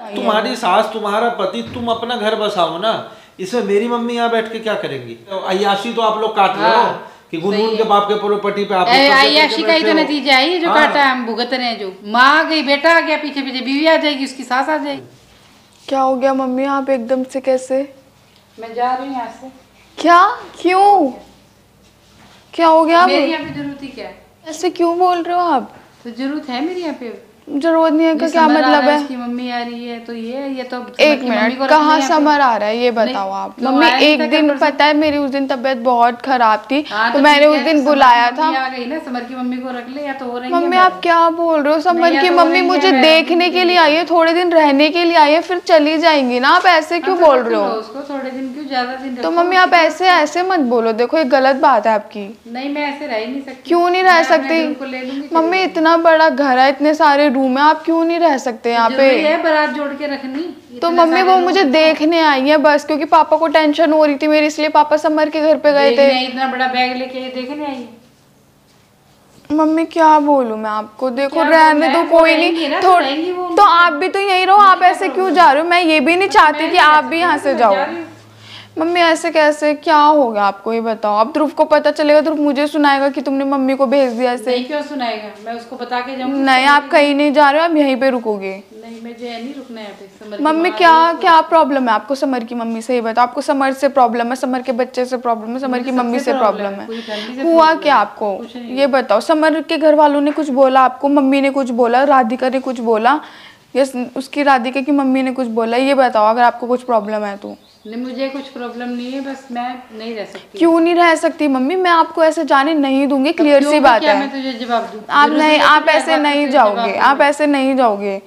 तुम्हारी सास, तुम्हारा पति, तुम अपना घर बसाओ ना। इसमें मेरी मम्मी यहाँ बैठ के क्या करेंगी? तो अय्याशी तो आप लोग काट रहे हो कि गुनगुन के बाप के प्रॉपर्टी पे आप अय्याशी का ही तो नतीजा है जो काटा है, हम भुगत रहे हैं। जो माँ आ गई, बेटा आ गया, पीछे पीछे बीवी आ जाएगी, उसकी सास आ जाएगी। क्या हो गया मम्मी, आप एकदम से कैसे? मैं जा रही हूँ यहाँ से। क्या? क्यों? क्या हो गया? मेरी यहाँ पे जरूरत ही क्या है? ऐसे क्यों बोल रहे हो आप? तो जरूरत है मेरी यहाँ पे। जरूरत नहीं है का क्या मतलब है? इसकी मम्मी आ रही है तो ये तो एक मिनट, कहाँ समर आ रहा है ये बताओ आप। मम्मी एक दिन पता है मेरी उस दिन तबीयत बहुत खराब थी तो मैंने उस दिन बुलाया था। आ गई ना, समर की मम्मी को रख ले या तो हो रही। मम्मी आप क्या बोल रहे हो? समर की मम्मी मुझे देखने के लिए आई है, थोड़े दिन रहने के लिए आई है, फिर चली जाएंगी ना। आप ऐसे क्यों बोल रहे हो? उसको थोड़े दिन क्यों, ज्यादा दिन? तो मम्मी आप ऐसे ऐसे मत बोलो, देखो ये गलत बात है आपकी। नहीं मैं ऐसे रह ही नहीं सकती। क्यों नहीं रह सकती मम्मी? इतना बड़ा घर है, इतने सारे रूम है, आप क्यों नहीं रह सकते यहाँ पे? है बारात जोड़ के रखनी। तो मम्मी वो मुझे देखने आई है बस, क्योंकि पापा को टेंशन हो रही थी मेरी, इसलिए पापा समर के घर पे गए थे। इतना बड़ा बैग लेके देखने आई। मम्मी क्या बोलूं मैं आपको? देखो रहने दो, कोई नहीं, तो आप भी तो यहीं रहो। आप ऐसे क्यों जा रहे हो? मैं ये भी नहीं चाहती कि आप भी यहाँ से जाओ। मम्मी ऐसे कैसे? क्या हो गया आपको ये बताओ। अब ध्रुव को पता चलेगा, ध्रुव मुझे सुनाएगा कि तुमने मम्मी को भेज दिया ऐसे। नहीं क्यों सुनाएगा, मैं उसको बता के जाऊंगी। नहीं आप कहीं नहीं जा रहे हो, आप यहीं पे रुकोगे। नहीं मुझे नहीं रुकना है यहाँ पे। मम्मी क्या प्रॉब्लम है आपको समर की मम्मी से? ये बताओ। आपको समर से प्रॉब्लम है, समर के बच्चे से प्रॉब्लम है, समर की मम्मी से प्रॉब्लम है? हुआ क्या आपको ये बताओ। समर के घर वालों ने कुछ बोला आपको? मम्मी ने कुछ बोला? राधिका ने कुछ बोला? या उसकी राधिका की मम्मी ने कुछ बोला? ये बताओ अगर आपको कुछ प्रॉब्लम है तो। नहीं मुझे कुछ प्रॉब्लम नहीं है, बस मैं नहीं रह सकती। क्यों नहीं रह सकती मम्मी? मैं आपको ऐसे जाने नहीं दूंगी, क्लियर सी बात है। मैं तुझे जवाब दूं? आप नहीं, आप ऐसे नहीं जाओगे, आप ऐसे नहीं जाओगे।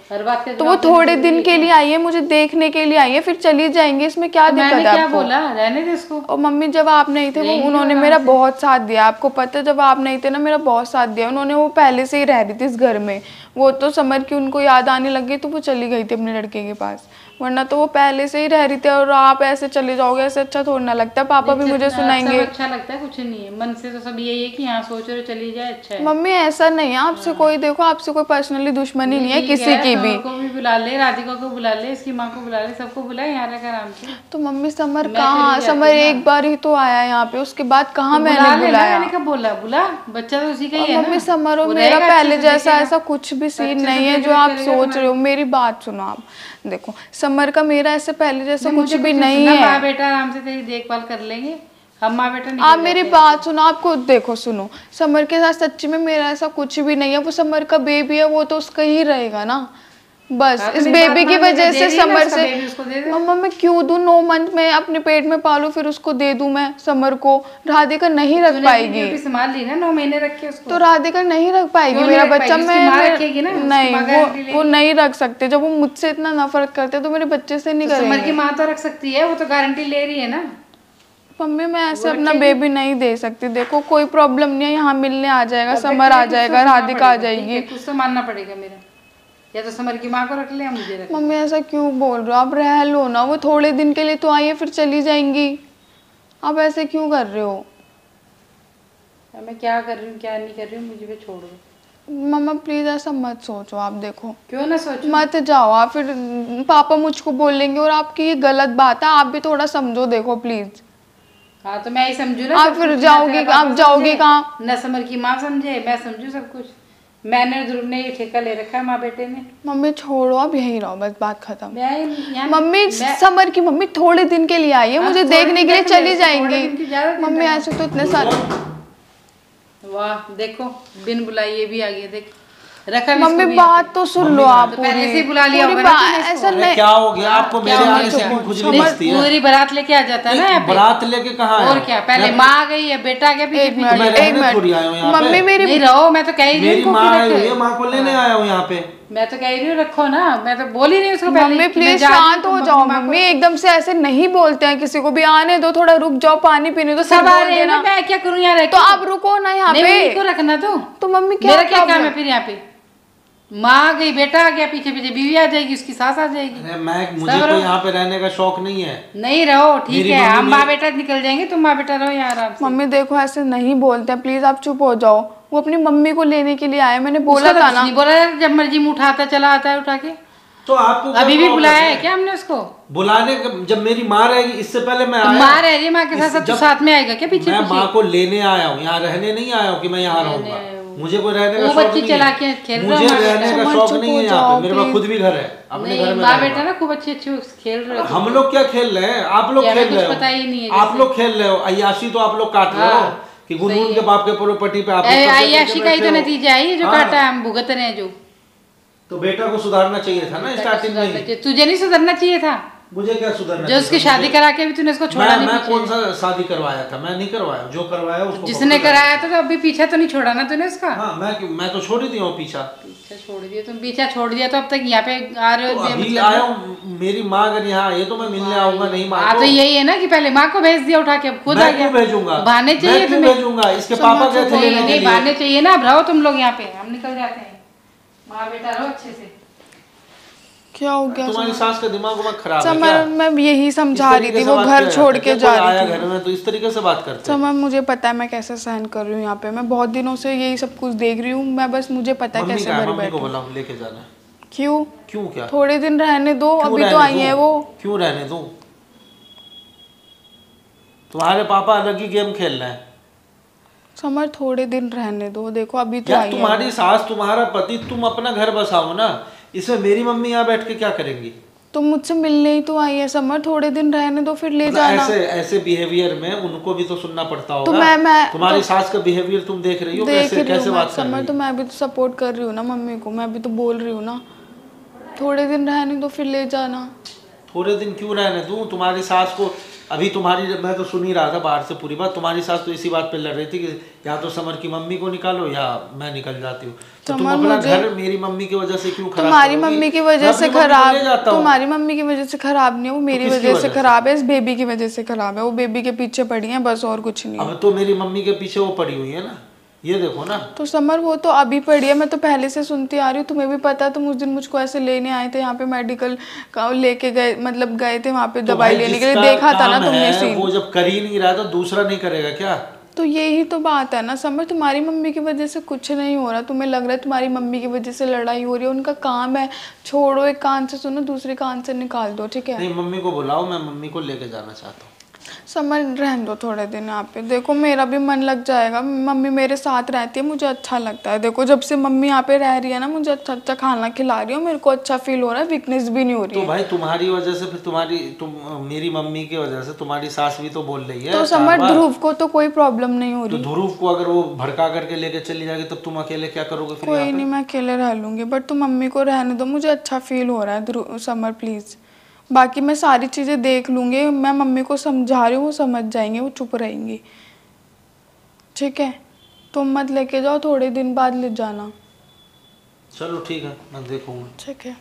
तो वो थोड़े दिन के लिए आई है, मुझे देखने के लिए आई है, फिर चली जाएंगे, इसमें क्या दिक्कत है आपको? क्या बोला, रहने दे इसको। और मम्मी जब आप नहीं थे वो उन्होंने मेरा बहुत साथ दिया, आपको पता है जब आप नहीं थे ना मेरा बहुत साथ दिया उन्होंने। वो पहले से ही रह रही थी इस घर में, वो तो समर की उनको याद आने लगी तो वो चली गई थी अपने लड़के के पास, वरना तो वो पहले से ही रह रही थी। और आप ऐसे चले जाओगे, ऐसे अच्छा थोड़ा ना लगता है। पापा भी मुझे सुनाएंगे। अच्छा लगता है? कुछ नहीं है, मन से तो सब यही है कि यहाँ सोच रहे चली जाए, अच्छा है। मम्मी ऐसा नहीं है आपसे कोई, देखो आपसे कोई पर्सनली दुश्मनी नहीं है किसी की भी। को भी बुला ले, राधिका को बुला ले, इसकी माँ को बुला ले, सबको बुला यहाँ रहकर आराम से। तो मम्मी समर कहाँ? समर एक बार ही तो आया यहाँ पे, उसके बाद कहाँ मैंने बुलाया? मैंने कब बोला? बुला, बच्चा तो उसी का ही है। मम्मी समर और मेरा पहले जैसा ऐसा कुछ भी सीन नहीं है जो आप सोच रहे हो। मेरी बात सुनो आप, देखो समर का मेरा ऐसे पहले जैसा कुछ भी नहीं है। माँ बेटा आराम से तेरी देखभाल कर लेंगे हम, माँ बेटा नहीं। आप मेरी बात सुनो, आपको देखो सुनो, समर के साथ सच्ची में मेरा ऐसा कुछ भी नहीं है। वो समर का बेबी है, वो तो उसका ही रहेगा ना बस। इस बेबी की वजह से समर से मम्मा मैं क्यों दूं? 9 मंथ में अपने पेट में पालू फिर उसको दे दूं मैं समर को? राधिका नहीं रख पाएगी। संभाल ली ना 9 महीने रख के उसको। तो राधिका नहीं रख पाएगी मेरा बच्चा। मैं नहीं, वो नहीं रख सकते। जब वो मुझसे इतना नफरत करते तो मेरे बच्चे से नहीं करेंगे। समर की माँ तो रख सकती है, वो तो गारंटी ले रही है ना। मम्मी मैं ऐसे अपना बेबी नहीं दे सकती। देखो कोई प्रॉब्लम नहीं है, यहाँ मिलने आ जाएगा, समर आ जाएगा, राधिका आ जाएगी। कुछ तो मानना पड़ेगा मेरा, या तो समर की माँ को रख ले या मुझे रख ले। मम्मी ऐसा क्यों बोल रहे हो? आप रह लो ना, वो थोड़े दिन के लिए तो आई है फिर चली जाएंगी। आप ऐसे क्यों कर रहे हो? मैं क्या कर रही हूँ क्या नहीं कर रही हूँ मुझे भी छोड़ दो। मम्मा प्लीज ऐसा मत सोचो आप। देखो क्यों ना सोचो? मत जाओ आप, फिर पापा मुझको बोलेंगे और आपकी ये गलत बात है। आप भी थोड़ा समझो, देखो प्लीज। हाँ तो मैं ही समझू ना। आप फिर जाओगी, आप जाओगी कहाँ? न समर की माँ समझे, मैं समझू सब कुछ। मैंने ध्रुव ने ये ठेका ले रखा है माँ बेटे ने। मम्मी छोड़ो, आप यहीं रहो बस, बात खत्म। मम्मी समर की मम्मी थोड़े दिन के लिए आई है, मुझे देखने के लिए चली जाएंगी। मम्मी ऐसे तो इतने सारे। वाह देखो बिन बुलाई ये भी आ गया, देख रखा। मम्मी बात तो सुन लो आप। पहले से बुला लिया होगा। ऐसा नहीं, क्या हो गया आपको? मेरे आने से क्यों खुजली दिखती है? पूरी बारात लेके आ जाता है ना। बारात लेके कहाँ है? और क्या, पहले माँ आ गई है, बेटा आ गया। एक मिनट मम्मी मेरी नहीं रहो, मैं तो कह रही हूँ मेरी माँ आई हुई है, माँ को लेने आया हूँ यहाँ पे। मैं तो कह रही हूँ रखो ना, मैं तो बोल ही नहीं उसको पहले। मम्मी प्लीज शांत हो जाओ। मम्मी एकदम से ऐसे नहीं बोलते हैं किसी को भी। आने दो, थोड़ा रुक जाओ, पानी पीने दो। सब आ रहे हैं ना, मैं क्या करूँ यहाँ? तो आप रुको ना यहाँ पे। रखना तो मम्मी मेरा क्या काम है फिर यहाँ पे? माँ आ गई, बेटा आ गया, पीछे पीछे बीवी आ जाएगी, उसकी सास आ जाएगी। मुझे तो यहाँ पे रहने का शौक नहीं है। नहीं रहो, ठीक है, हम माँ बेटा निकल जाएंगे, तुम माँ बेटा रहो यहाँ आराम से। मम्मी देखो ऐसे नहीं बोलते हैं, प्लीज आप चुप हो जाओ। वो अपनी मम्मी को लेने के लिए आए, मैंने बोला था ना। बोला जब मर्जी में उठाता चला आता है उठा के। तो आपको क्या अभी भी प्रॉब्लम बुलाया है क्या हमने उसको? बुलाने जब मेरी माँ रहेगी, इससे पहले मैं तो आया। माँ रह रही है, माँ के साथ तो साथ में आएगा क्या पीछे मैं पीछे? माँ को लेने आया हूँ, यहाँ रहने नहीं आया हूँ कि मैं यहाँ रहूंगा। मुझे कोई रहने का वो शौक बच्ची नहीं चला है। के खेल रहा मुझे है, रहने का समझ शौक चुप नहीं हो है यहाँ जाओ पे। मेरे पास please। खुद भी घर है, अपने घर में माँ रहूंगा। बेटा ना खूब अच्छी खेल रहे हो। हम लोग क्या खेल रहे हैं, आप लोग क्या खेल हमें रहे कुछ हो। पता ही नहीं है आप जैसे। लोग खेल रहे हो, अय्याशी तो आप लोग काट रहे हो हाँ, कि गुनगुन के बाप के प्रॉपर्टी पे आप लोग कब्जे करके अय्याशी का ही तो बैठे हो। नतीजा है ये जो हाँ। काटा है, हम भुगत रहे हैं जो। तो बेटा को सुधारना चाहिए था ना स्टार्टिंग में ही। तुझे नहीं सुधरना चाहिए था? मुझे क्या सुधरना जो उसकी शादी करा के भी तूने उसको छोड़ा नहीं मैं पीछे। कौन सा शादी करवाया था? मैं नहीं करवाया, जो करवाया उसको जिसने पकड़ो। कराया था तो अभी पीछा तो नहीं छोड़ा ना तूने उसका? हाँ, मैं तो छोड़ ही दिया हूँ पीछा। पीछा छोड़ दिया तुम, पीछा छोड़ दिया तो अब तक यहाँ पे आ रहे तो हो अभी आया हूँ, मेरी माँ अगर यहाँ आई तो मैं मिलने आऊंगा, नहीं माँ को। तो यही है ना कि पहले माँ को भेज दिया उठा के, अब खुद आ मैं गया। क्यों भेजूंगा? बहाने चाहिए मैं क्यों तुम्हें? भेजूंगा? इसके पापा गए थे लेने के नहीं लिए। बहाने चाहिए ना, अब रहो तुम लोग यहाँ पे, हम निकल जाते हैं। माँ बेटा रहो अच्छे से। क्या हो गया तुम्हारी सास का दिमाग खराब है समर? क्या? मैं यही समझा इस रही तरीके थी, से वो बात घर किया छोड़ जाता के है? जा कोई आया रही घर थी। में तो इस तरीके से बात करते हैं। समर मुझे पता है मैं कैसे सहन कर रही हूँ यहाँ पे, मैं बहुत दिनों से यही सब कुछ देख रही हूँ। मैं बस मुझे पता है मम्मी कैसे का है, घर मम्मी को बैठूं। बुलाओ, लेके जाना। क्यों? क्यों क्या? थोड़े दिन रहने दो, क्यों अभी तो रहने आई दूं? है वो। क्यों रहने दूं? तुम्हारे पापा अलग ही गेम खेल रहे हैं। समर थोड़े दिन रहने दो, देखो अभी तो यार आई है तुम्हारी सास, तुम्हारा पति, तुम अपना घर बसाओ ना। इसमें मेरी मम्मी यहाँ बैठ के क्या करेंगी? तो मुझसे मिलने ही तो आई है समर, थोड़े दिन रहने दो फिर ले मतलब जाना। ऐसे बिहेवियर में उनको भी तो सुनना पड़ता होगा। तो मैं तुम्हारी सास का बिहेवियर तुम देख रही हो, देख रही कैसे हूँ बात कर रही समर, है। तो मैं भी तो सपोर्ट कर रही हूँ ना मम्मी को, मैं भी तो बोल रही हूँ ना थोड़े दिन रहने दो फिर ले जाना। थोड़े दिन क्यों रहने दूं? तुम्हारी सास को अभी मैं तो सुन ही रहा था बाहर से पूरी बात। तुम्हारी सास तो इसी बात पे लड़ रही थी कि या तो समर की मम्मी को निकालो या मैं निकल जाती हूँ। तो तुम अपना घर मेरी मम्मी की वजह से क्यों खराब तुम्हारी करोगी? मम्मी की वजह से मैं अपनी मम्मी को ले खराब, जाता हूँ। तुम्हारी मम्मी की वजह से खराब नहीं है वो, मेरी किसकी वजह से वजह से? खराब है, इस बेबी की वजह से खराब है। वो बेबी के पीछे पड़ी है बस, और कुछ नहीं है। अब तो मेरी मम्मी के पीछे वो पड़ी हुई है ना, ये देखो ना। तो समर वो तो अभी पड़ी है, मैं तो पहले से सुनती आ रही हूँ, तुम्हें भी पता है। तुम उस दिन मुझको ऐसे लेने आए थे यहाँ पे, मेडिकल लेके गए, मतलब गए थे वहाँ पे तो दवाई भाई लेने के लिए, जिसका देखा था ना काम तुमने है, सीन। वो जब कर ही नहीं रहा तो दूसरा नहीं करेगा क्या? तो यही तो बात है ना समर, तुम्हारी मम्मी की वजह से कुछ नहीं हो रहा। तुम्हें लग रहा है तुम्हारी मम्मी की वजह से लड़ाई हो रही है, उनका काम है। छोड़ो, एक कान से सुनो दूसरे कान से निकाल दो, ठीक है? नहीं, मम्मी को बुलाओ, मैं मम्मी को लेके जाना चाहता हूँ। समर रहने दो थोड़े दिन यहाँ पे, देखो मेरा भी मन लग जाएगा। मम्मी मेरे साथ रहती है, मुझे अच्छा लगता है। देखो जब से मम्मी यहाँ पे रह रही है ना, मुझे अच्छा अच्छा खाना खिला रही है, मेरे को अच्छा फील हो रहा है, वीकनेस भी नहीं हो रही तो है। भाई तुम्हारी वजह से फिर मेरी मम्मी की वजह से तुम्हारी सास भी तो बोल रही है। तो समर ध्रुव को तो कोई प्रॉब्लम नहीं हो तो रही। ध्रुव को अगर वो भड़का करके लेके चली जाएगी तब तुम अकेले क्या करोगे फिर कोई यहाँ पे? नहीं, मैं अकेले रह लूंगी, बट तुम मम्मी को रहने दो, मुझे अच्छा फील हो रहा है। ध्रुव समर प्लीज, बाकी मैं सारी चीज़ें देख लूँगी। मैं मम्मी को समझा रही हूँ, वो समझ जाएंगे, वो चुप रहेंगी, ठीक है? तुम मत लेके जाओ, थोड़े दिन बाद ले जाना। चलो ठीक है, मैं देखूंगा। ठीक है।